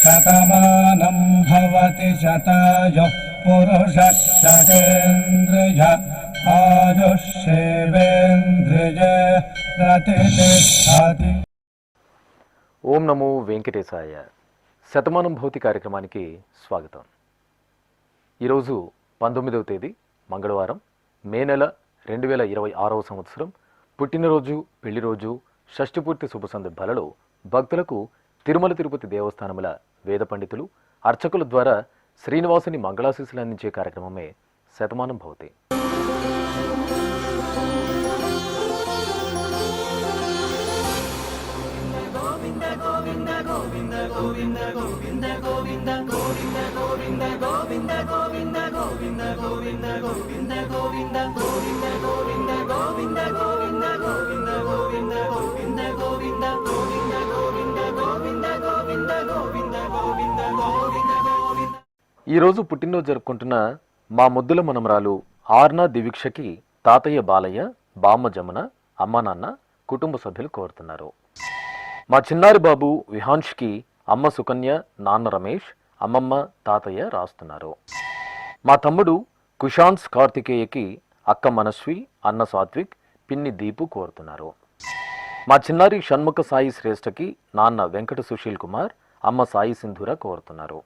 శతమానం భవతి శతాయుః పురుషः శతేంద్రియ ఆయుష్యేవేంద్రియే ప్రతిష్ఠతి. ఓం నమో వెంకటేశాయ. శతమానం భవతి కార్యక్రమానికి స్వాగతం. ఈరోజు 19వ తేదీ మంగళవారం, మే నెల 2026వ సంవత్సరం. పుట్టినరోజు, పెళ్లిరోజు, షష్ఠిపూర్తి శుభ సందర్భాలలో భక్తులకు తిరుమల తిరుపతి దేవస్థానముల వేద పండితులు, అర్చకుల ద్వారా శ్రీనివాసుని మంగళాశీస్సులు అందించే కార్యక్రమమే శతమానం భవతి. ఈరోజు పుట్టినరోజు జరుపుకుంటున్న మా ముద్దుల మనమరాలు ఆర్నా దివిక్షకి తాతయ్య బాలయ్య, బామ్మ జమున, అమ్మా నాన్న, కుటుంబ సభ్యులు కోరుతున్నారు. మా చిన్నారి బాబు విహాన్ష్కి అమ్మ సుకన్య, నాన్న రమేష్, అమ్మమ్మ, తాతయ్య రాస్తున్నారు. మా తమ్ముడు కుషాన్స్ కార్తికేయకి అక్క మనస్వి, అన్న సాత్విక్, పిన్ని దీపు కోరుతున్నారు. మా చిన్నారి షణ్ముఖ సాయి శ్రేష్ఠకి నాన్న వెంకట సుశీల్ కుమార్, అమ్మ సాయి సింధూర కోరుతున్నారు.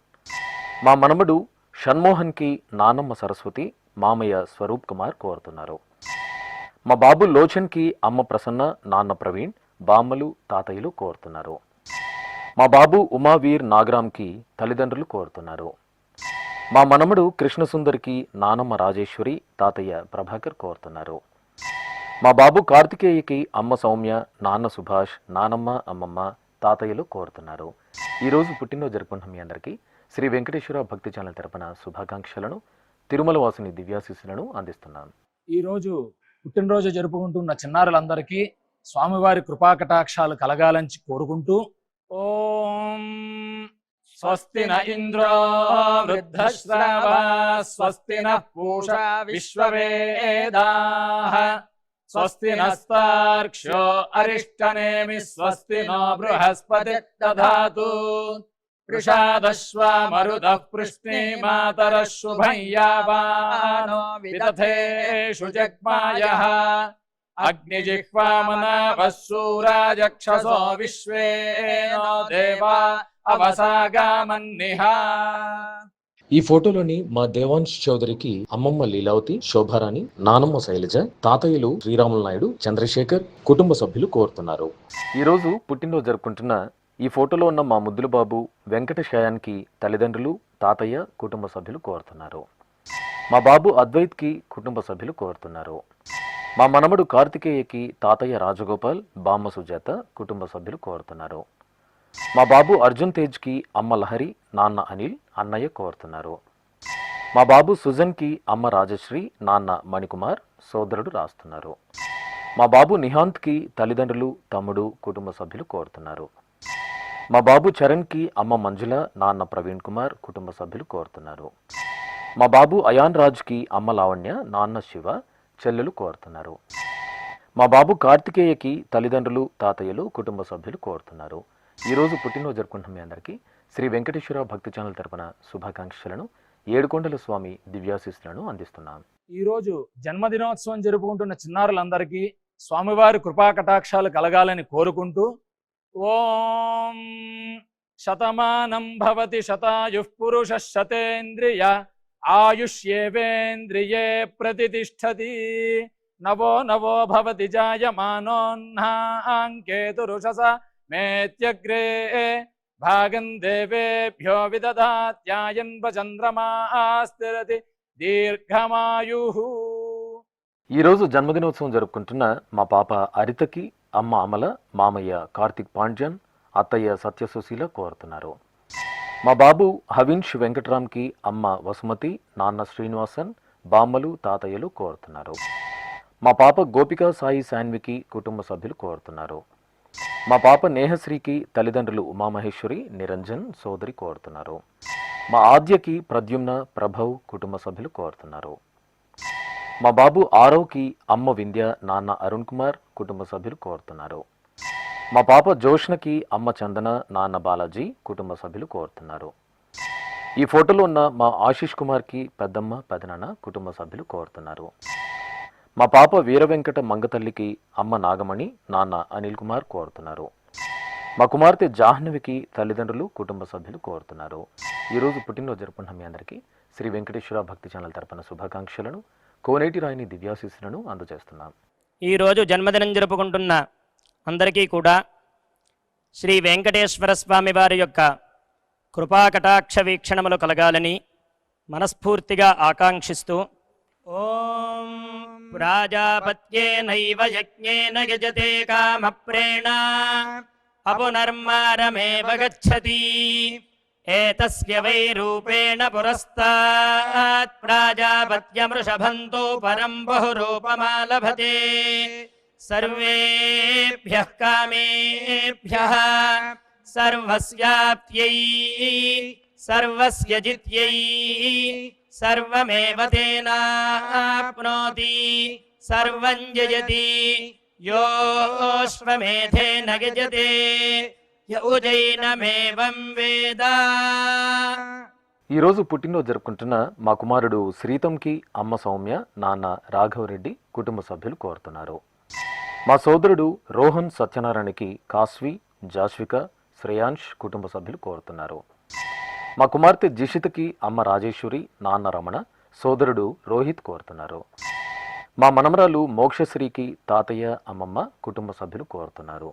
మా మనమడు షణ్మోహన్కి నానమ్మ సరస్వతి, మామయ్య స్వరూప్ కుమార్ కోరుతున్నారు. మా బాబు లోచన్కి అమ్మ ప్రసన్న, నాన్న ప్రవీణ్, బామ్మలు, తాతయ్యలు కోరుతున్నారు. మా బాబు ఉమావీర్ నాగరామ్కి తల్లిదండ్రులు కోరుతున్నారు. మా మనమడు కృష్ణసుందర్కి నానమ్మ రాజేశ్వరి, తాతయ్య ప్రభాకర్ కోరుతున్నారు. మా బాబు కార్తికేయకి అమ్మ సౌమ్య, నాన్న సుభాష్, నానమ్మ, అమ్మమ్మ, తాతయ్యలు కోరుతున్నారు. ఈరోజు పుట్టినరోజు జరుపుకుంటున్న మీ అందరికీ శ్రీ వెంకటేశ్వర భక్తి ఛానల్ తరపున శుభాకాంక్షలను, తిరుమల వాసుని దివ్యాశీస్సులను అందిస్తున్నాను. ఈరోజు పుట్టినరోజు జరుపుకుంటున్న చిన్నారులందరికీ స్వామివారి కృపాకటాక్షాలు కలగాలని కోరుకుంటూ, ఓం స్వస్తి న ఇంద్రో వృద్ధశ్రవా స్వస్తి నః పూషా విశ్వవేదాః స్వస్తి నస్తార్క్ష్యో అరిష్టనేమి స్వస్తి నో బృహస్పతి దధాతు వృషాదశ్వా మరుదః పృష్ణీమాతరః శుభం యావానో విదథేషు జగ్మాయః అగ్నిజిహ్వామనావః శూరాజక్షసో విశ్వేనో దేవా అవసాగామన్నిహ. ఈ ఫోటోలోని మా దేవాంశ్ చౌదరికి అమ్మమ్మ లీలావతి, శోభారాణి, నానమ్మ శైలజ, తాతయ్యలు శ్రీరాములు నాయుడు, చంద్రశేఖర్, కుటుంబ సభ్యులు కోరుతున్నారు. ఈరోజు పుట్టినరోజు జరుపుకుంటున్న ఈ ఫోటోలో ఉన్న మా ముద్దుల బాబు వెంకట శయాన్కి తల్లిదండ్రులు, తాతయ్య, కుటుంబ సభ్యులు కోరుతున్నారు. మా బాబు అద్వైత్కి కుటుంబ సభ్యులు కోరుతున్నారు. మా మనమడు కార్తికేయకి తాతయ్య రాజగోపాల్, బామ్మ సుజాత, కుటుంబ సభ్యులు కోరుతున్నారు. మా బాబు అర్జున్ తేజ్కి అమ్మ లహరి, నాన్న అనిల్, అన్నయ్య కోరుతున్నారు. మా బాబు సుజన్కి అమ్మ రాజశ్రీ, నాన్న మణికుమార్, సోదరుడు రాస్తున్నారు. మా బాబు నిహాంత్కి తల్లిదండ్రులు, తమ్ముడు, కుటుంబ సభ్యులు కోరుతున్నారు. మా బాబు చరణ్కి అమ్మ మంజుల, నాన్న ప్రవీణ్ కుమార్, కుటుంబ సభ్యులు కోరుతున్నారు. మా బాబు అయాన్ రాజ్కి అమ్మ లావణ్య, నాన్న శివ, చెల్లెలు కోరుతున్నారు. మా బాబు కార్తికేయకి తల్లిదండ్రులు, తాతయ్యలు, కుటుంబ సభ్యులు కోరుతున్నారు. ఈరోజు పుట్టినరోజు జరుపుకుంటున్న మీ అందరికీ శ్రీ వెంకటేశ్వర భక్తి ఛానల్ తరపున శుభాకాంక్షలను, ఏడుకొండల స్వామి దివ్యాశీస్సులను అందిస్తున్నాను. ఈరోజు జన్మదినోత్సవం జరుపుకుంటున్న చిన్నారులందరికీ స్వామివారి కృపాకటాక్షాలు కలగాలని కోరుకుంటూ, ఓం శతమానం భవతి శతాయుః పురుషః శతేంద్రియ ఆయుష్యేవేంద్రియే ప్రతిష్ఠతి నవో నవో భవతి జాయమానోన్హాంకేతురుషస మేత్యగ్రే భాగం దేవేభ్యో విదధాత్యాయన్వ చంద్రమాస్థిరతి దీర్ఘమాయుః. ఈరోజు జన్మదినోత్సవం జరుపుకుంటున్న మా పాప అరితకి అమ్మ అమల, మామయ్య కార్తిక్ పాండ్యన్, అత్తయ్య సత్యసుశీల కోరుతున్నారు. మా బాబు హవిన్ష్ వెంకట్రామ్కి అమ్మ వసుమతి, నాన్న శ్రీనివాసన్, బామ్మలు, తాతయ్యలు కోరుతున్నారు. మా పాప గోపికా సాయి శాన్వికి కుటుంబ సభ్యులు కోరుతున్నారు. మా పాప నేహశ్రీకి తల్లిదండ్రులు ఉమామహేశ్వరి, నిరంజన్, సోదరి కోరుతున్నారు. మా ఆద్యకి ప్రద్యుమ్న, ప్రభవ్, కుటుంబ సభ్యులు కోరుతున్నారు. మా బాబు ఆరవ్కి అమ్మ వింధ్య, నాన్న అరుణ్ కుమార్, కుటుంబ సభ్యులు కోరుతున్నారు. మా పాప జోష్నకి అమ్మ చందన, నాన్న బాలాజీ, కుటుంబ సభ్యులు కోరుతున్నారు. ఈ ఫోటోలో ఉన్న మా ఆశీష్ కుమార్కి పెద్దమ్మ, పెదనాన్న, కుటుంబ సభ్యులు కోరుతున్నారు. మా పాప వీర వెంకట మంగతల్లికి అమ్మ నాగమణి, నాన్న అనిల్ కుమార్ కోరుతున్నారు. మా కుమార్తె జాహ్నవికి తల్లిదండ్రులు, కుటుంబ సభ్యులు కోరుతున్నారు. ఈరోజు పుట్టినరోజు జరుపుకున్న మీ అందరికీ శ్రీ వెంకటేశ్వర భక్తి ఛానల్ తరపున శుభాకాంక్షలను, కోనేటి రాయిని దివ్యాశీస్సులను అందజేస్తున్నాం. ఈరోజు జన్మదినం జరుపుకుంటున్న అందరికీ కూడా శ్రీ వెంకటేశ్వర స్వామి వారి యొక్క కృపాకటాక్ష వీక్షణములు కలగాలని మనస్ఫూర్తిగా ఆకాంక్షిస్తూ ఓం ప్రాజాపత్యేనైవ యజ్ఞేన యజతే కామప్రేణ అపునర్మారమేవ గచ్చతి ఏతస్య వై రూపేణ పురస్తాత్ ప్రాజాపత్యమృషభంతో పరం బహురూపమాలభతే సర్వేభ్యః కామేభ్యః సర్వస్యాప్త్యై సర్వస్య జిత్యై సర్వమేవ తేనాప్నోతి సర్వం జయతి యోశ్వమేధేన యజతే యౌజైనమేవం వేద. ఈరోజు పుట్టినరోజు జరుపుకుంటున్న మా కుమారుడు శ్రీతంకి అమ్మ సౌమ్య, నాన్న రాఘవరెడ్డి, కుటుంబ సభ్యులు కోరుతున్నారు. మా సోదరుడు రోహన్ సత్యనారాయణకి కాస్వి, జాస్విక, శ్రేయాంష్, కుటుంబ సభ్యులు కోరుతున్నారు. మా కుమార్తె జిషితకి అమ్మ రాజేశ్వరి, నాన్న రమణ, సోదరుడు రోహిత్ కోరుతున్నారు. మా మనమరాలు మోక్షశ్రీకి తాతయ్య, అమ్మమ్మ, కుటుంబ సభ్యులు కోరుతున్నారు.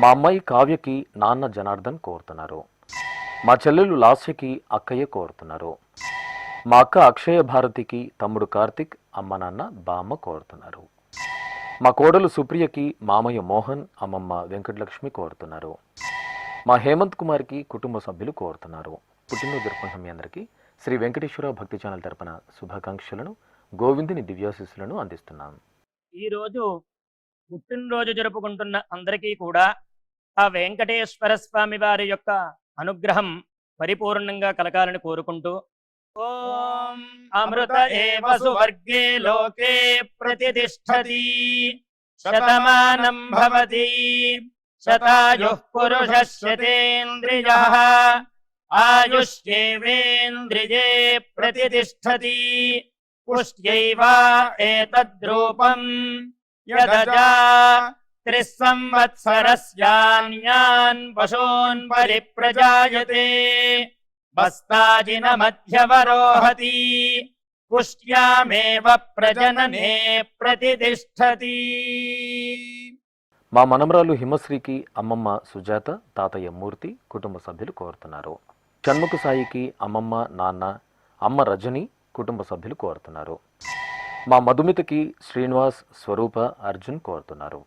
మా అమ్మాయి కావ్యకి నాన్న జనార్దన్ కోరుతున్నారు. మా చెల్లెలు లాస్యకి అక్కయ్య కోరుతున్నారు. మా అక్క అక్షయ భారతికి తమ్ముడు కార్తిక్, అమ్మ నాన్న బామ్మ కోరుతున్నారు. మా కోడలు సుప్రియకి మామయ్య మోహన్, అమ్మమ్మ వెంకటలక్ష్మి కోరుతున్నారు. మా హేమంత్ కుమార్కి కుటుంబ సభ్యులు కోరుతున్నారు. పుట్టినరోజు జరుపుకుంటున్న మీ అందరికీ శ్రీ వెంకటేశ్వర భక్తి ఛానల్ తరపున శుభాకాంక్షలను, గోవిందుని దివ్యాశీస్సులను అందిస్తున్నాం. ఈరోజు పుట్టినరోజు జరుపుకుంటున్న అందరికీ కూడా ఆ వెంకటేశ్వర స్వామి వారి యొక్క అనుగ్రహం పరిపూర్ణంగా కలగాలని కోరుకుంటూ ఓం అమృత ఏవ సువర్గే లోకే ప్రతిష్ఠతి శతమానం భవతి శతాయుః పురుషः శతేంద్రియః ఆయుష్యేవేంద్రియే ప్రతిష్ఠతి పుష్ట్యైవ ఏతద్రూపం యదజా త్రిస్సంవత్సరస్యాన్యాన్ పశూన్ పరిప్రజాయతే బస్తాజిన మధ్యవరోహతి పుష్ట్యామేవ ప్రజననే ప్రతిష్ఠతి. మా మనమరాలు హిమశ్రీకి అమ్మమ్మ సుజాత, తాతయ్య మూర్తి, కుటుంబ సభ్యులు కోరుతున్నారు. షణ్ముఖ సాయికి అమ్మమ్మ, నాన్న, అమ్మ రజని, కుటుంబ సభ్యులు కోరుతున్నారు. మా మధుమితకి శ్రీనివాస్, స్వరూప, అర్జున్ కోరుతున్నారు.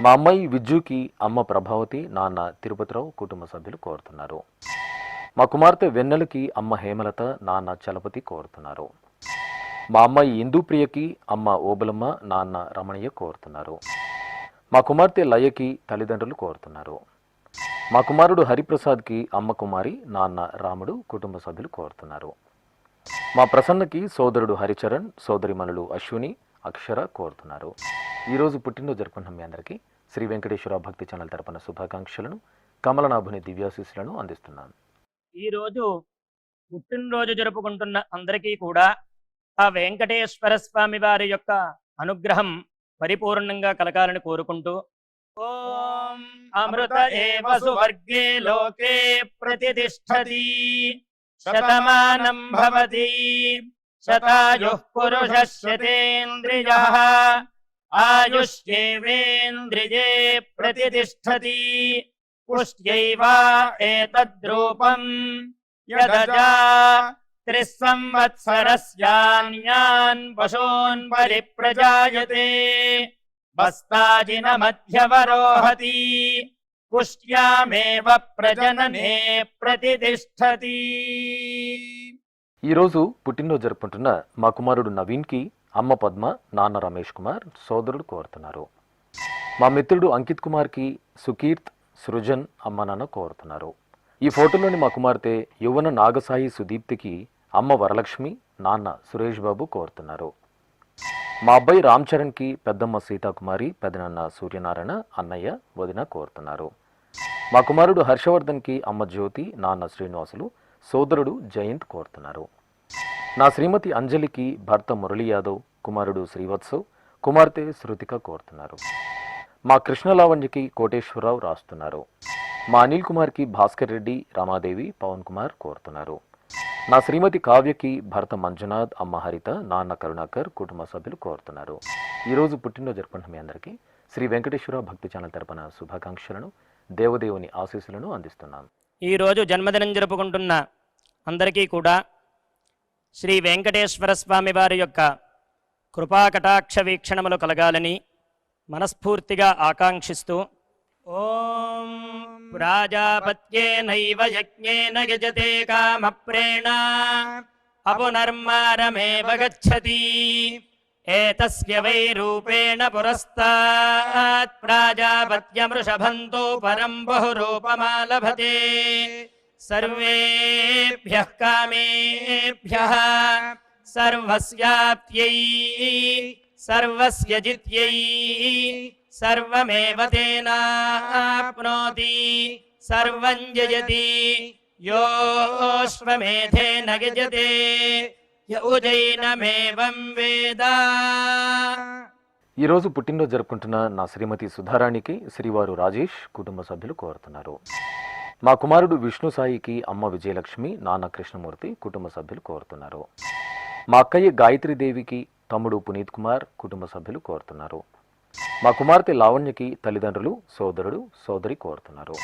మా అమ్మాయి విజ్జుకి అమ్మ ప్రభావతి, నాన్న తిరుపతిరావు, కుటుంబ సభ్యులు కోరుతున్నారు. మా కుమార్తె వెన్నెలకి అమ్మ హేమలత, నాన్న చలపతి కోరుతున్నారు. మా అమ్మాయి ఇందుప్రియకి అమ్మ ఓబలమ్మ, నాన్న రమణయ్య కోరుతున్నారు. మా కుమార్తె లయకి తల్లిదండ్రులు కోరుతున్నారు. మా కుమారుడు హరిప్రసాద్కి అమ్మ కుమారి, నాన్న రాముడు, కుటుంబ సభ్యులు కోరుతున్నారు. మా ప్రసన్నకి సోదరుడు హరిచరణ్, సోదరిమణులు అశ్విని, అక్షర కోరుతున్నారు. ఈరోజు పుట్టినరోజు జరుపుకున్న మీ అందరికీ శ్రీ వెంకటేశ్వర భక్తి ఛానల్ తరపున శుభాకాంక్షలను, కమలనాభుని దివ్యాశీస్సులను అందిస్తున్నాను. ఈరోజు పుట్టినరోజు జరుపుకుంటున్న అందరికీ కూడా ఆ వెంకటేశ్వర స్వామి వారి యొక్క అనుగ్రహం పరిపూర్ణంగా కలగాలని కోరుకుంటూ ఓం అమృత ఏవ సువర్గే లోకే ప్రతిష్ఠతి శతమానం భవతి శతాయుః పురుషः శతేంద్రియః ఆయుష్యేవేంద్రియే ప్రతిష్ఠతి పుష్ట్యైవ ఏతద్రూపం యదజా త్రిస్సంవత్సరస్యాన్యాన్ పశూన్ పరిప్రజాయతే బస్తాజిన మధ్యవరోహతి పుష్ట్యామేవ ప్రజననే ప్రతిష్ఠతి. ఈరోజు పుట్టినరోజు జరుపుకుంటున్న మా కుమారుడు నవీన్కి అమ్మ పద్మ, నాన్న రమేష్ కుమార్, సోదరుడు కోరుతున్నారు. మా మిత్రుడు అంకిత్ కుమార్కి సుకీర్త్, సృజన్, అమ్మ నాన్న కోరుతున్నారు. ఈ ఫోటోలోని మా కుమార్తె యువన నాగసాయి సుదీప్తికి అమ్మ వరలక్ష్మి, నాన్న సురేష్ బాబు కోరుతున్నారు. మా అబ్బాయి రామ్ చరణ్కి పెద్దమ్మ సీతాకుమారి, పెదనాన్న సూర్యనారాయణ, అన్నయ్య, వదిన కోరుతున్నారు. మా కుమారుడు హర్షవర్ధన్కి అమ్మ జ్యోతి, నాన్న శ్రీనివాసులు, సోదరుడు జయంత్ కోరుతున్నారు. నా శ్రీమతి అంజలికి భర్త మురళీ యాదవ్, కుమారుడు శ్రీవత్సవ్, కుమార్తె శృతిక కోరుతున్నారు. మా కృష్ణలావణ్యకి కోటేశ్వరరావు రాస్తున్నారు. మా అనిల్ కుమార్కి భాస్కర్ రెడ్డి, రమాదేవి, పవన్ కుమార్ కోరుతున్నారు. నా శ్రీమతి కావ్యకి భర్త మంజునాథ్, అమ్మ హరిత, నాన్న కరుణాకర్, కుటుంబ సభ్యులు కోరుతున్నారు. ఈరోజు పుట్టినరోజు జరుపుకుంటున్న మీ అందరికీ శ్రీ వెంకటేశ్వర భక్తి ఛానల్ తరపున శుభాకాంక్షలను, దేవదేవుని ఆశీస్సులను అందిస్తున్నాను. ఈరోజు జన్మదినం జరుపుకుంటున్న అందరికీ కూడా శ్రీ వెంకటేశ్వర స్వామి వారి యొక్క కృపాకటాక్ష వీక్షణములు కలగాలని మనస్ఫూర్తిగా ఆకాంక్షిస్తూ ఓం ప్రాజాపత్యేనైవ యజ్ఞేన యజతే కామప్రేణ అపునర్మారమేవ గచ్చతి ఏతస్య వై రూపేణ పురస్తాత్ ప్రాజాపత్యమృషభంతో పరం బహురూపమాలభతే సర్వేభ్యః కామేభ్యః సర్వస్యాప్త్యై సర్వస్య జిత్యై సర్వమేవ తేనాప్నోతి సర్వం జయతి యోశ్వమేధేన గజతే యౌజైనమేవం వేద. ఈరోజు పుట్టినరోజు జరుపుకుంటున్న నా శ్రీమతి సుధారాణికి శ్రీవారు రాజేష్, కుటుంబ సభ్యులు కోరుతున్నారు. మా కుమారుడు విష్ణు సాయికి అమ్మ విజయలక్ష్మి, నాన్న కృష్ణమూర్తి, కుటుంబ సభ్యులు కోరుతున్నారు. మా అక్కయ్య గాయత్రీదేవికి తమ్ముడు పునీత్ కుమార్, కుటుంబ సభ్యులు కోరుతున్నారు. మా కుమార్తె లావణ్యకి తల్లిదండ్రులు, సోదరుడు, సోదరి కోరుతున్నారు.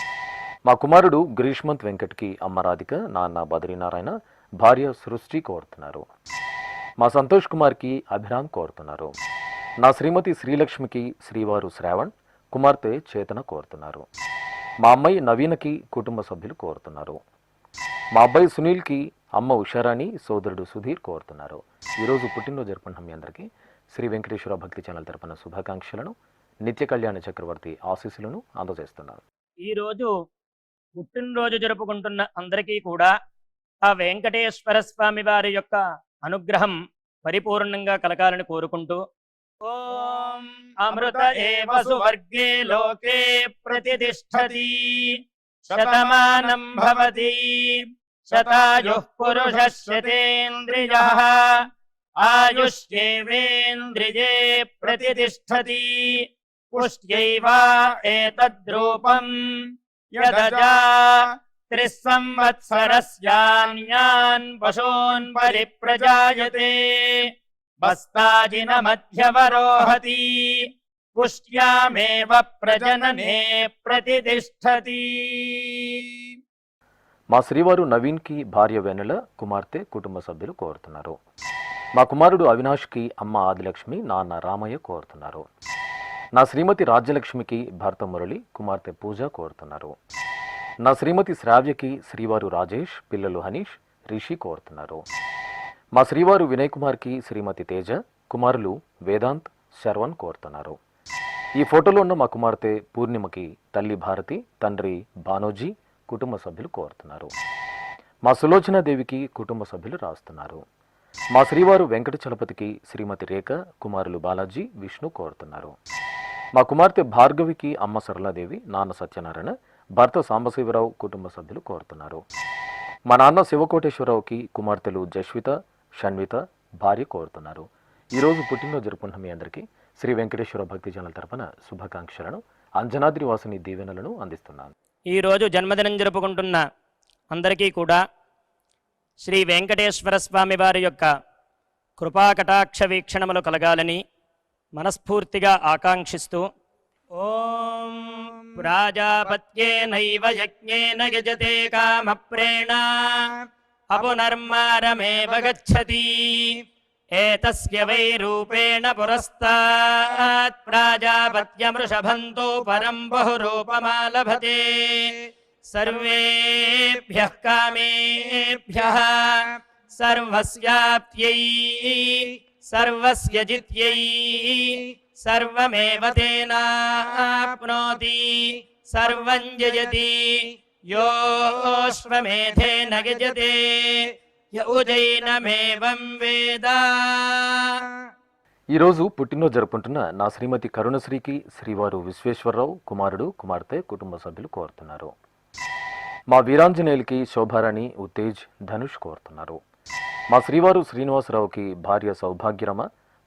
మా కుమారుడు గ్రీష్మంత్ వెంకట్కి అమ్మ రాధిక, నాన్న బద్రీనారాయణ, భార్య సృష్టి కోరుతున్నారు. మా సంతోష్ కుమార్కి అభిరామ్ కోరుతున్నారు. నా శ్రీమతి శ్రీలక్ష్మికి శ్రీవారు శ్రావణ్, కుమార్తె చేతన కోరుతున్నారు. మా అమ్మాయి నవీనకి కుటుంబ సభ్యులు కోరుతున్నారు. మా అబ్బాయి సునీల్కి అమ్మ ఉషారాణి, సోదరుడు సుధీర్ కోరుతున్నారు. ఈరోజు పుట్టినరోజు జరుపుకుంటున్న మీ అందరికీ శ్రీ వెంకటేశ్వర భక్తి ఛానల్ తరపున శుభాకాంక్షలను, నిత్య కళ్యాణ చక్రవర్తి ఆశీస్సులను అందజేస్తున్నాను. ఈరోజు పుట్టినరోజు జరుపుకుంటున్న అందరికీ కూడా ఆ వెంకటేశ్వర స్వామి వారి యొక్క అనుగ్రహం పరిపూర్ణంగా కలగాలని కోరుకుంటూ ఓం అమృత ఏవ సువర్గే లోకే ప్రతిష్ఠతి శతమానం భవతి శతాయుః పురుషः శతేంద్రియః ఆయుష్యేవేంద్రియే ప్రతిష్ఠతి పుష్ట్యైవ ఏతద్రూపం యదజా త్రిస్సంవత్సరస్యాన్యాన్ పశూన్ పరిప్రజాయతే బస్తాజినమధ్యవరోహతి పుష్ట్యామేవ ప్రజననే ప్రతిష్ఠతి. మా శ్రీవారు నవీన్కి భార్య వెన్నెల, కుమార్తె, కుటుంబ సభ్యులు కోరుతున్నారు. మా కుమారుడు అవినాష్కి అమ్మ ఆదిలక్ష్మి, నాన్న రామయ్య కోరుతున్నారు. నా శ్రీమతి రాజ్యలక్ష్మికి భర్త మురళి, కుమార్తె పూజ కోరుతున్నారు. నా శ్రీమతి శ్రావ్యకి శ్రీవారు రాజేష్, పిల్లలు హనీష్, రిషి కోరుతున్నారు. మా శ్రీవారు వినయ్ కుమార్కి శ్రీమతి తేజ, కుమారులు వేదాంత్, శర్వణ్ కోరుతున్నారు. ఈ ఫోటోలో ఉన్న మా కుమార్తె పూర్ణిమకి తల్లి భారతి, తండ్రి బానోజీ, కుటుంబ సభ్యులు కోరుతున్నారు. మా సులోచనాదేవికి కుటుంబ సభ్యులు రాస్తున్నారు. మా శ్రీవారు వెంకట చలపతికి శ్రీమతి రేఖ, కుమారులు బాలాజీ, విష్ణు కోరుతున్నారు. మా కుమార్తె భార్గవికి అమ్మ సరళాదేవి, నాన్న సత్యనారాయణ, భర్త సాంబశివరావు, కుటుంబ సభ్యులు కోరుతున్నారు. మా నాన్న శివకోటేశ్వరరావుకి కుమార్తెలు జశ్విత, షణ్విత, భార్య కోరుతున్నారు. ఈరోజు పుట్టినరోజు జరుపుకుంటున్న మీ అందరికీ శ్రీ వెంకటేశ్వర భక్తి ఛానల్ తరపున శుభాకాంక్షలను, అంజనాద్రి వాసుని దీవెనలను అందిస్తున్నాను. ఈరోజు జన్మదినం జరుపుకుంటున్న అందరికీ కూడా శ్రీ వెంకటేశ్వర స్వామి వారి యొక్క కృపాకటాక్ష వీక్షణములు కలగాలని మనస్ఫూర్తిగా ఆకాంక్షిస్తూ ఓం ప్రాజాపత్యేనైవ యజ్ఞేన యజతే కామప్రేణ అపునర్మారమేవ గచ్చతి ఏతస్య వై రూపేణ పురస్తాత్ ప్రాజాపత్యమృషభంతో పరం బహురూపమాలభతే సర్వేభ్యః కామేభ్యః సర్వస్యాప్త్యై సర్వస్య జిత్యై సర్వమేవ తేనాప్నోతి సర్వం జయతి యోశ్వమేధేన గజతే యౌజైనమేవం వేద. ఈరోజు పుట్టినరోజు జరుపుకుంటున్న నా శ్రీమతి కరుణశ్రీకి శ్రీవారు విశ్వేశ్వరరావు కుమారుడు కుమార్తె కుటుంబ సభ్యులు కోరుతున్నారు. మా వీరాంజనేయులకి శోభారాణి ఉత్తేజ్ ధనుష్ కోరుతున్నారు. మా శ్రీవారు శ్రీనివాసరావుకి భార్య సౌభాగ్యరమ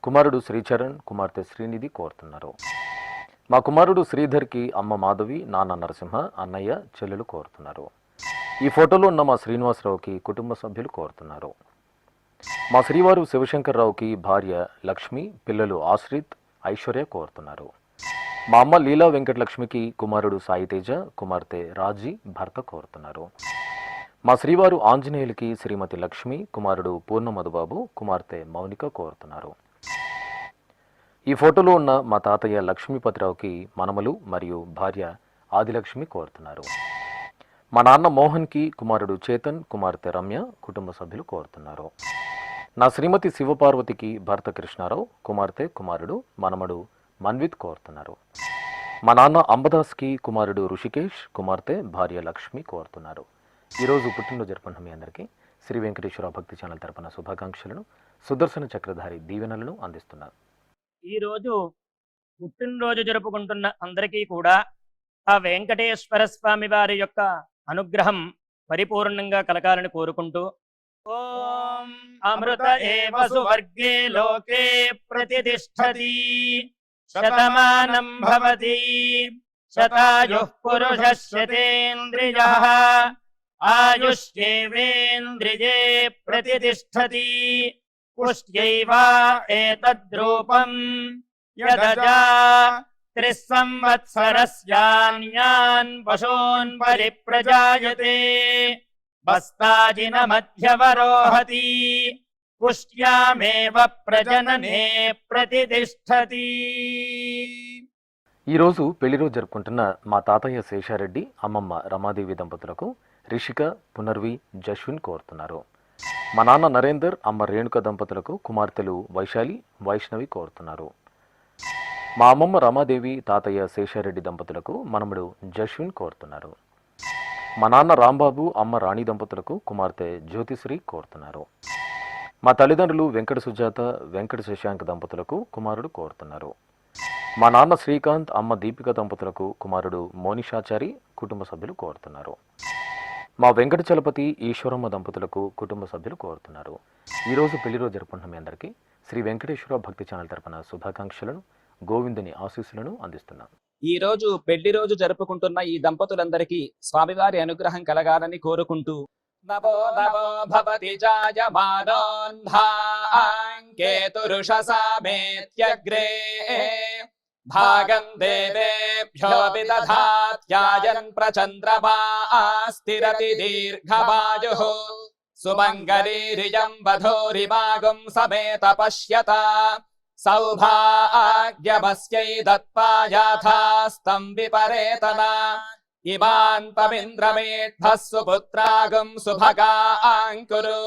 కుమారుడు శ్రీచరణ్ కుమార్తె శ్రీనిధి కోరుతున్నారు. మా కుమారుడు శ్రీధర్కి అమ్మ మాధవి నాన్న నరసింహ అన్నయ్య చెల్లెలు కోరుతున్నారు. ఈ ఫోటోలో ఉన్న మా శ్రీనివాసరావుకి కుటుంబ సభ్యులు కోరుతున్నారు. మా శ్రీవారు శివశంకర్రావుకి భార్య లక్ష్మి పిల్లలు ఆశ్రిత్ ఐశ్వర్య కోరుతున్నారు. మా అమ్మ లీలా వెంకటలక్ష్మికి కుమారుడు సాయితేజ కుమార్తె రాజీ భర్త కోరుతున్నారు. మా శ్రీవారు ఆంజనేయులకి శ్రీమతి లక్ష్మి కుమారుడు పూర్ణమధుబాబు కుమార్తె మౌనిక కోరుతున్నారు. ఈ ఫోటోలో ఉన్న మా తాతయ్య లక్ష్మీపతిరావుకి మనమలు మరియు భార్య ఆదిలక్ష్మి కోరుతున్నారు. మా నాన్న మోహన్కి కుమారుడు చేతన్ కుమార్తె రమ్య కుటుంబ సభ్యులు కోరుతున్నారు. నా శ్రీమతి శివపార్వతికి భర్త కృష్ణారావు కుమార్తె కుమారుడు మనమడు మన్విత్ కోరుతున్నారు. మా నాన్న అంబదాస్కి కుమారుడు ఋషికేష్ కుమార్తె భార్య లక్ష్మి కోరుతున్నారు. ఈరోజు పుట్టినరోజు జరుపుకున్న మీ అందరికీ శ్రీ వెంకటేశ్వర భక్తి ఛానల్ తరపున శుభాకాంక్షలను సుదర్శన చక్రధారి దీవెనలను అందిస్తున్నారు. ఈరోజు పుట్టినరోజు జరుపుకుంటున్న అందరికీ కూడా ఆ వెంకటేశ్వర స్వామి వారి యొక్క అనుగ్రహం పరిపూర్ణంగా కలగాలని కోరుకుంటూ ఓం అమృత ఏవ సువర్గే లోకే ప్రతిష్ఠతి శతమానం భవతి శతాయుః పురుషः శతేంద్రియః ఆయుష్యేవేంద్రియే ప్రతిష్ఠతి పుష్ట్యైవ ఏతద్రూపం యదజా త్రిస్సంవత్సరస్యాన్యాన్ పశూన్ పరిప్రజాయతే బస్తాజిన మధ్యవరోహతి పుష్ట్యామేవ ప్రజననే ప్రతిష్ఠతి. ఈరోజు పెళ్లిరోజు జరుపుకుంటున్న మా తాతయ్య శేషారెడ్డి అమ్మమ్మ రమాదేవి దంపతులకు రిషిక పునర్వి జశ్విన్ కోరుతున్నారు. మా నాన్న నరేందర్ అమ్మ రేణుక దంపతులకు కుమార్తెలు వైశాలి వైష్ణవి కోరుతున్నారు. మా అమ్మమ్మ రమాదేవి తాతయ్య శేషారెడ్డి దంపతులకు మనముడు జశ్విన్ కోరుతున్నారు. మా నాన్న రాంబాబు అమ్మ రాణి దంపతులకు కుమార్తె జ్యోతిశ్రీ కోరుతున్నారు. మా తల్లిదండ్రులు వెంకట సుజాత వెంకట శశాంక్ దంపతులకు కుమారుడు కోరుతున్నారు. మా నాన్న శ్రీకాంత్ అమ్మ దీపిక దంపతులకు కుమారుడు మోనిషాచారి కుటుంబ సభ్యులు కోరుతున్నారు. మా వెంకట చలపతి ఈశ్వరమ్మ దంపతులకు కుటుంబ సభ్యులు కోరుతున్నారు. ఈరోజు పెళ్లిరోజు జరుపుకుంటున్న మీ అందరికీ శ్రీ వెంకటేశ్వర భక్తి ఛానల్ తరపున శుభాకాంక్షలను గోవిందుని ఆశీస్సులను అందిస్తున్నాను. ఈ రోజు పెళ్లి రోజు జరుపుకుంటున్న ఈ దంపతులందరికీ స్వామివారి అనుగ్రహం కలగాలని కోరుకుంటూ నమో నమో భవతి జాయమానోన్ధాంకేతురుషసామేత్యగ్రే భాగం దేవేభ్యో విదధాత్యాయన్ ప్రచంద్రమా స్థిరతి దీర్ఘమాయుః సుమంగళీరియం వధూరిమాగం సమేత పశ్యత సౌభాగ్యమస్యై దత్పాయాథాస్తం విపరేతన ఇమాన్ పవింద్రమేఢ్భః సుపుత్రాగం సుభగాంకురు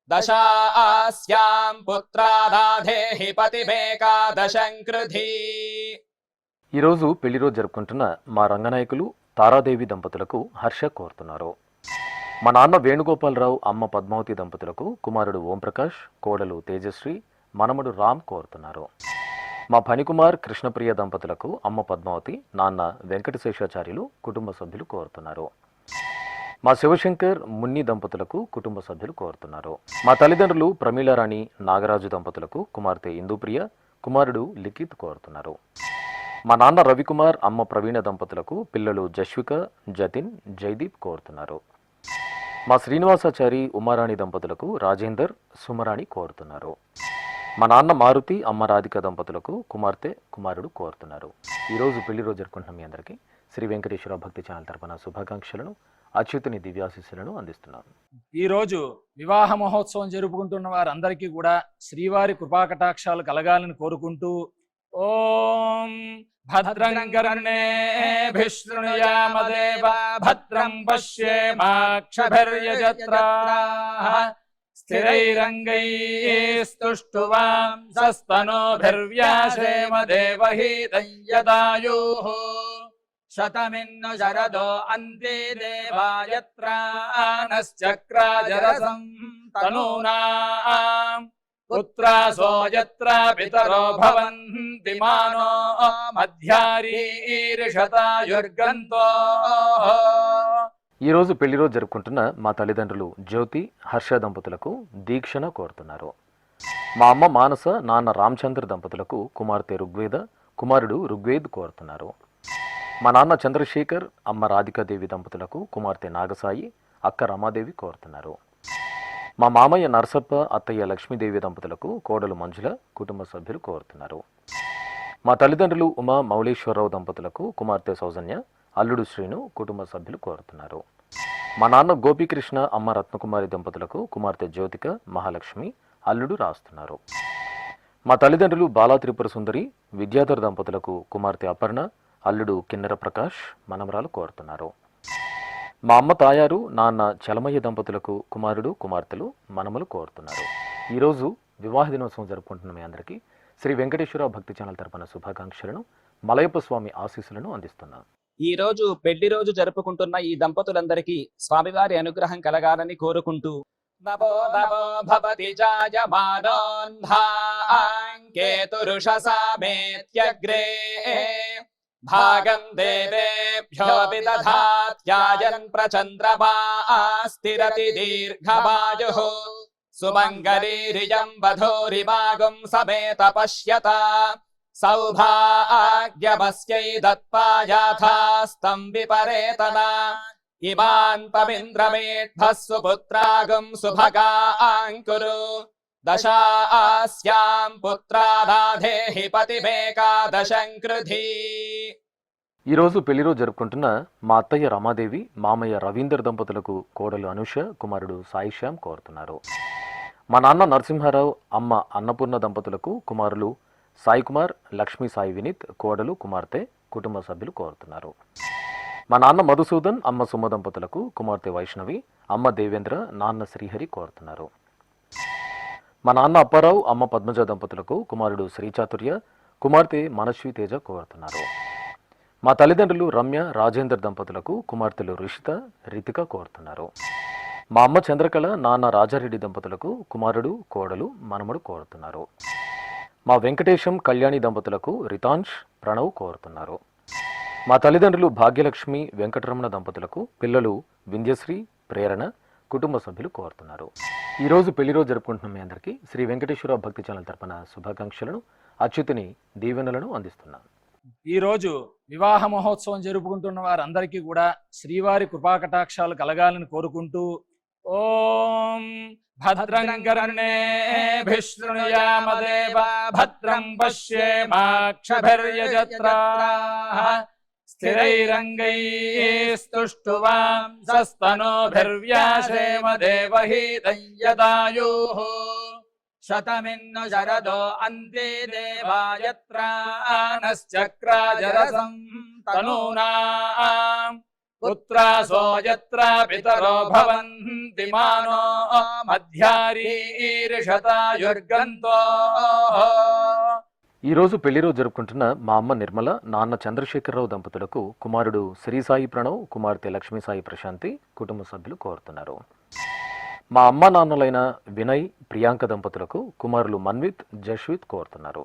దశాస్యాం పుత్రాదాధేహి పతిమేకాదశం కృధి. ఈరోజు పెళ్లిరోజు జరుపుకుంటున్న మా రంగనాయకులు తారాదేవి దంపతులకు హర్ష కోరుతున్నారు. మా నాన్న వేణుగోపాలరావు అమ్మ పద్మావతి దంపతులకు కుమారుడు ఓంప్రకాష్ కోడలు తేజశ్రీ మనమడు రామ్ కోరుతున్నారు. మా ఫణికుమార్ కృష్ణప్రియ దంపతులకు అమ్మ పద్మావతి నాన్న వెంకటశేషాచార్యులు కుటుంబ సభ్యులు కోరుతున్నారు. మా శివశంకర్ మున్ని దంపతులకు కుటుంబ సభ్యులు కోరుతున్నారు. మా తల్లిదండ్రులు ప్రమీలారాణి నాగరాజు దంపతులకు కుమార్తె ఇందుప్రియ కుమారుడు లిఖిత్ కోరుతున్నారు. మా నాన్న రవికుమార్ అమ్మ ప్రవీణ దంపతులకు పిల్లలు జశ్విక జతిన్ జైదీప్ కోరుతున్నారు. మా శ్రీనివాసాచారి ఉమారాణి దంపతులకు రాజేందర్ సుమరాణి కోరుతున్నారు. మా నాన్న మారుతి అమ్మ రాధిక దంపతులకు కుమార్తె కుమారుడు కోరుతున్నారు. ఈరోజు పెళ్లి రోజు జరుపుకుంటున్న మీ అందరికీ శ్రీ వెంకటేశ్వర భక్తి ఛానల్ తరపున శుభాకాంక్షలను అచ్యుతుని దివ్యాశీస్సులను అందిస్తున్నాను. ఈరోజు వివాహ మహోత్సవం జరుపుకుంటున్న వారందరికీ కూడా శ్రీవారి కృపాకటాక్షాలు కలగాలని కోరుకుంటూ ఓం భద్రం కర్ణేభిః శృణుయామదేవ భద్రం పశ్యేమాక్షభిర్యజత్రాః స్థిరైరంగైస్తుష్టువాంసస్తనోభిర్వ్యాసేమ దేవహీతం యదాయుః శతమిన్ను శరదో అంతే దేవాయత్రానశ్చక్రాజరసం తనూనాం పుత్రాసో యత్ర పితరో భవంతి మానో మధ్యారీరిషతాయుర్గంతో. ఈరోజు పెళ్లి రోజు జరుపుకుంటున్న మా తల్లిదండ్రులు జ్యోతి హర్ష దంపతులకు దీక్షణ కోరుతున్నారు. మా అమ్మ మానస నాన్న రామచంద్ర దంపతులకు కుమార్తె ఋగ్వేద కుమారుడు ఋగ్వేద్ కోరుతున్నారు. మా నాన్న చంద్రశేఖర్ అమ్మ రాధికాదేవి దంపతులకు కుమార్తె నాగసాయి అక్క రమాదేవి కోరుతున్నారు. మా మామయ్య నరసప్ప అత్తయ్య లక్ష్మీదేవి దంపతులకు కోడలు మంజుల కుటుంబ సభ్యులు కోరుతున్నారు. మా తల్లిదండ్రులు ఉమా మౌళేశ్వరరావు దంపతులకు కుమార్తె సౌజన్య అల్లుడు శ్రీను కుటుంబ సభ్యులు కోరుతున్నారు. మా నాన్న గోపీకృష్ణ అమ్మ రత్నకుమారి దంపతులకు కుమార్తె జ్యోతిక మహాలక్ష్మి అల్లుడు రాస్తున్నారు. మా తల్లిదండ్రులు బాలా త్రిపుర సుందరి విద్యాధర్ దంపతులకు కుమార్తె అపర్ణ అల్లుడు కిన్నెర ప్రకాష్ మనమరాలు కోరుతున్నారు. మా అమ్మ తాయారు నాన్న చలమయ్య దంపతులకు కుమారుడు కుమార్తెలు మనమలు కోరుతున్నారు. ఈరోజు వివాహ దినోత్సవం జరుపుకుంటున్న మీ అందరికీ శ్రీ వెంకటేశ్వర భక్తి ఛానల్ తరపున శుభాకాంక్షలను మలయప్ప స్వామి ఆశీస్సులను అందిస్తున్నాం. ఈ రోజు పెళ్లి రోజు జరుపుకుంటున్న ఈ దంపతులందరికీ స్వామివారి అనుగ్రహం కలగాలని కోరుకుంటూ నమో నమో భవతి జాయమానోన్ధాంకేతురుషసామేత్యగ్రే భాగం దేవేభ్యో విదధాత్యాయన్ ప్రచంద్రమాస్తిరతి దీర్ఘమాయుః సుమంగళీరియం వధూరిమాగం సమేత పశ్యత సౌభాగ్యమస్యై దత్పాయాథాస్తం విపరేతన ఇమాన్ పవింద్రమేఢ్భస్సు పుత్రాగం సుభగాంకురు దశాస్యాం పుత్రాదాధేహి పతిమేకాదశం కృధి. ఈరోజు పెళ్లి రోజు జరుపుకుంటున్న మా అత్తయ్య రమాదేవి మామయ్య రవీందర్ దంపతులకు కోడలు అనుష కుమారుడు సాయిశ్యామ్ కోరుతున్నారు. మా నాన్న నరసింహారావు అమ్మ అన్నపూర్ణ దంపతులకు కుమారులు సాయి కుమార్ లక్ష్మీ సాయి వినీత్ కోడలు కుమార్తె కుటుంబ సభ్యులు కోరుతున్నారు. మా నాన్న మధుసూదన్ అమ్మ సుమ దంపతులకు కుమార్తె వైష్ణవి అమ్మ దేవేంద్ర నాన్న శ్రీహరి కోరుతున్నారు. మా నాన్న అప్పారావు అమ్మ పద్మజ దంపతులకు కుమారుడు శ్రీచాతుర్య కుమార్తె మనశ్వి తేజ కోరుతున్నారు. మా తల్లిదండ్రులు రమ్య రాజేందర్ దంపతులకు కుమార్తెలు రిషిత రితిక కోరుతున్నారు. మా అమ్మ చంద్రకళ నాన్న రాజారెడ్డి దంపతులకు కుమారుడు కోడలు మనమడు కోరుతున్నారు. మా వెంకటేశం కళ్యాణి దంపతులకు రితాంష్ ప్రణవ్ కోరుతున్నారు. మా తల్లిదండ్రులు భాగ్యలక్ష్మి వెంకటరమణ దంపతులకు పిల్లలు వింధ్యశ్రీ ప్రేరణ కుటుంబ సభ్యులు కోరుతున్నారు. ఈరోజు పెళ్లి రోజు జరుపుకుంటున్న మీ అందరికీ శ్రీ వెంకటేశ్వర భక్తి ఛానల్ తరపున శుభాకాంక్షలను అచ్యుతుని దీవెనలను అందిస్తున్నాను. ఈరోజు వివాహ మహోత్సవం జరుపుకుంటున్న వారందరికీ కూడా శ్రీవారి కృపాకటాక్షాలు కలగాలని కోరుకుంటూ ఓం భద్రం కర్ణేభిః శృణుయామదేవ భద్రం పశ్యేమాక్షభిర్యజత్రాః స్థిరైరంగైస్తుష్టువాంసస్తనోభిర్వ్యాసేమ దేవహీతం యదాయుః శతమిన్ను శరదో అంతే దేవాయత్రానశ్చక్రాజరసం తనూనాం పుత్రాసో యత్ర పితరో భవంతి మానో మధ్యారీరిషతాయుర్గంతో. ఈరోజు పెళ్లి రోజు జరుపుకుంటున్న మా అమ్మ నిర్మల నాన్న చంద్రశేఖరరావు దంపతులకు కుమారుడు శ్రీ సాయి ప్రణవ్ కుమార్తె లక్ష్మీ సాయి ప్రశాంతి కుటుంబ సభ్యులు కోరుతున్నారు. మా అమ్మ నాన్నలైన వినయ్ ప్రియాంక దంపతులకు కుమారులు మన్విత్ జశ్విత్ కోరుతున్నారు.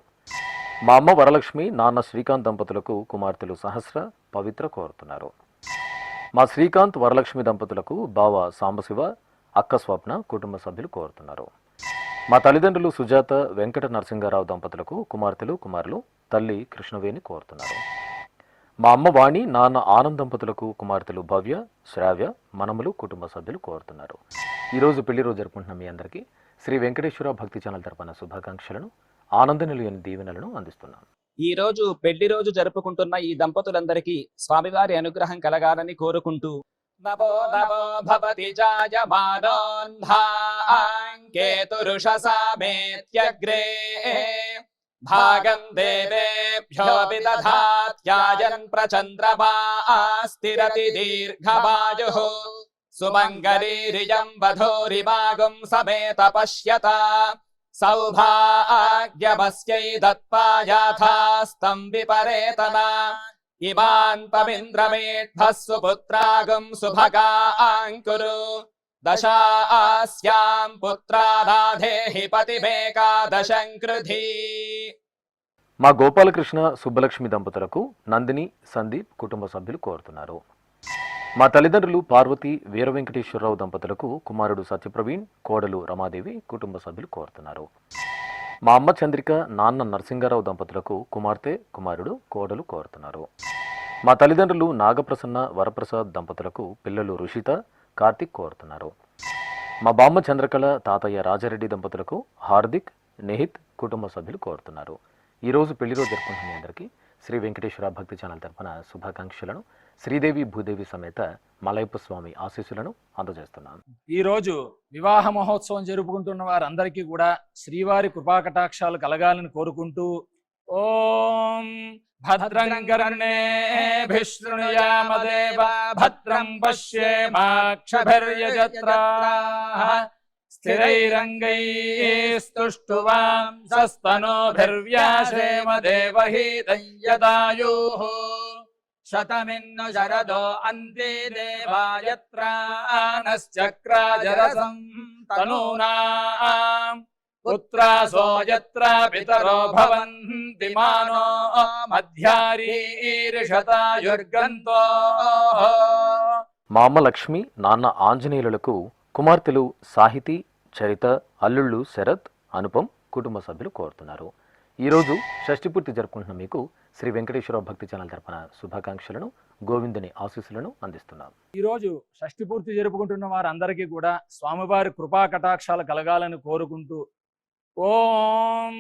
మా అమ్మ వరలక్ష్మి నాన్న శ్రీకాంత్ దంపతులకు కుమార్తెలు సహస్ర పవిత్ర కోరుతున్నారు. మా శ్రీకాంత్ వరలక్ష్మి దంపతులకు బావ సాంబశివ అక్క స్వప్న కుటుంబ సభ్యులు కోరుతున్నారు. మా తల్లిదండ్రులు సుజాత వెంకట నరసింగారావు దంపతులకు కుమార్తెలు కుమారులు తల్లి కృష్ణవేణి కోరుతున్నారు. మా అమ్మ వాణి నాన్న ఆనంద్ దంపతులకు కుమార్తెలు భవ్య శ్రావ్య మనములు కుటుంబ సభ్యులు కోరుతున్నారు. ఈరోజు పెళ్లి రోజు జరుపుకుంటున్న మీ అందరికీ శ్రీ వెంకటేశ్వర భక్తి ఛానల్ తరపున శుభాకాంక్షలను ఆనంద నిలయని దీవెనలను అందిస్తున్నాను. ఈ రోజు పెళ్లి రోజు జరుపుకుంటున్న ఈ దంపతులందరికీ స్వామివారి అనుగ్రహం కలగాలని కోరుకుంటూ నమో నమో భవతి జాయమానోన్ధాంకేతురుషసామేత్యగ్రే భాగం దేవేభ్యో విదధాత్యాయన్ ప్రచంద్రమాస్తిరతి దీర్ఘమాయుః సుమంగళీరియం వధూరిమాగం సమేత పశ్యత సౌభాగ్యమస్యై దత్పాయాథాస్తం విపరేతన ఇమాన్ పవింద్రమేఢ్భస్సు పుత్రాగం సుభగాంకురు దశాస్యాం పుత్రాదాధేహి పతిమేకాదశం కృధి. మా గోపాలకృష్ణ సుబ్బలక్ష్మి దంపతులకు నందిని సందీప్ కుటుంబ సభ్యులు కోరుతున్నారు. మా తల్లిదండ్రులు పార్వతి వీర వెంకటేశ్వరరావు దంపతులకు కుమారుడు సత్యప్రవీణ్, కోడలు రమాదేవి కుటుంబ సభ్యులు కోరుతున్నారు. మా అమ్మ చంద్రిక, నాన్న నరసింగారావు దంపతులకు కుమార్తె, కుమారుడు, కోడలు కోరుతున్నారు. మా తల్లిదండ్రులు నాగప్రసన్న వరప్రసాద్ దంపతులకు పిల్లలు రుషిత, కార్తిక్ కోరుతున్నారు. మా బామ్మ చంద్రకళ, తాతయ్య రాజారెడ్డి దంపతులకు హార్దిక్, నెహిత్ కుటుంబ సభ్యులు కోరుతున్నారు. ఈరోజు పెళ్లి రోజు జరుపుకుంటున్న మీ అందరికీ శ్రీ వెంకటేశ్వర భక్తి ఛానల్ తరఫున శుభాకాంక్షలను, శ్రీదేవి భూదేవి సమేత మలయప్ప స్వామి ఆశీస్సులను అందజేస్తున్నాను. ఈ రోజు వివాహ మహోత్సవం జరుపుకుంటున్న వారందరికీ కూడా శ్రీవారి కృపాకటాక్షాలు కలగాలని కోరుకుంటూ ఓం భద్రం కర్ణేభిః శృణుయామదేవ భద్రం పశ్యేమాక్షభిర్యజత్రాః స్థిరైరంగైస్తుష్టువాంసస్తనోభిర్వ్యాసేమ దేవహీతం యదాయుః శతమిన్ను శరదో అంతే దేవాయత్రానశ్చక్రాజరసం తనూనాం పుత్రాసో యత్ర పితరో భవంతి మానో మధ్యారీర్షతాయుర్గంతో. మా అమ్మ లక్ష్మి, నాన్న ఆంజనేయులకు కుమార్తెలు సాహితి, చరిత, అల్లుళ్ళు శరత్, అనుపమ్ కుటుంబ సభ్యులు కోరుతున్నారు. ఈరోజు షష్ఠి పూర్తి జరుపుకుంటున్న మీకు శ్రీ వెంకటేశ్వర భక్తి ఛానల్ తరపున శుభాకాంక్షలను, గోవిందుని ఆశీస్సులను అందిస్తున్నాం. ఈరోజు షష్ఠి పూర్తి జరుపుకుంటున్న వారందరికీ కూడా స్వామివారి కృపా కటాక్షాలు కలగాలని కోరుకుంటూ ఓం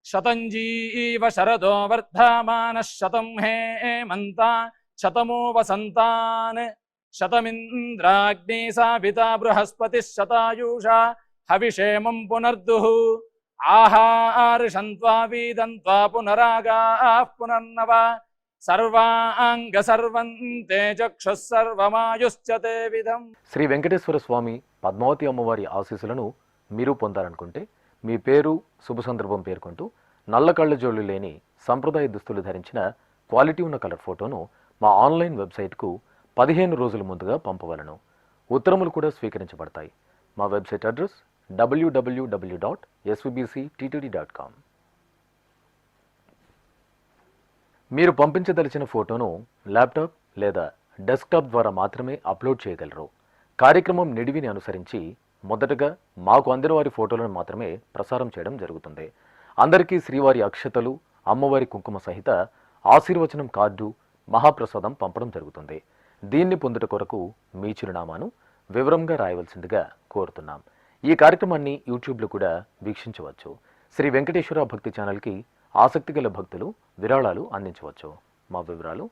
శతంజీవ శరదో వర్ధమాన శతం హేమంత శతమో వసంతాన్ శతమింద్రాగ్ని సావిత బృహస్పతి శతాయూషా హవిషేమం పునర్దుః ఆహార్షంత్వా వీదంత్వా పునరాగాః పునర్నవ సర్వాంగ సర్వంతే చక్షుః సర్వమాయుశ్చ తే విధం. శ్రీ వెంకటేశ్వర స్వామి పద్మావతి అమ్మవారి ఆశీస్సులను మీరు పొందాలనుకుంటే మీ పేరు, శుభ సందర్భం పేర్కొంటూ నల్ల కళ్ళజోళ్లు లేని సంప్రదాయ దుస్తులు ధరించిన క్వాలిటీ ఉన్న కలర్ ఫోటోను మా ఆన్లైన్ వెబ్సైట్కు 15 రోజుల ముందుగా పంపవలను. ఉత్తరములు కూడా స్వీకరించబడతాయి. మా వెబ్సైట్ అడ్రస్ www.svbcttd.com. మీరు పంపించదలిచిన ఫోటోను ల్యాప్టాప్ లేదా డెస్క్టాప్ ద్వారా మాత్రమే అప్లోడ్ చేయగలరు. కార్యక్రమం నిడివిని అనుసరించి మొదటగా మాకు అందిన వారి ఫోటోలను మాత్రమే ప్రసారం చేయడం జరుగుతుంది. అందరికీ శ్రీవారి అక్షతలు, అమ్మవారి కుంకుమ సహిత ఆశీర్వచనం కార్డు, మహాప్రసాదం పంపడం జరుగుతుంది. దీన్ని పొందుట కొరకు మీ చిరునామాను వివరంగా రాయవలసిందిగా కోరుతున్నాం. ఈ కార్యక్రమాన్ని యూట్యూబ్లో కూడా వీక్షించవచ్చు. శ్రీ వెంకటేశ్వర భక్తి ఛానల్కి ఆసక్తి గల భక్తులు విరాళాలు అందించవచ్చు. మా వివరాలు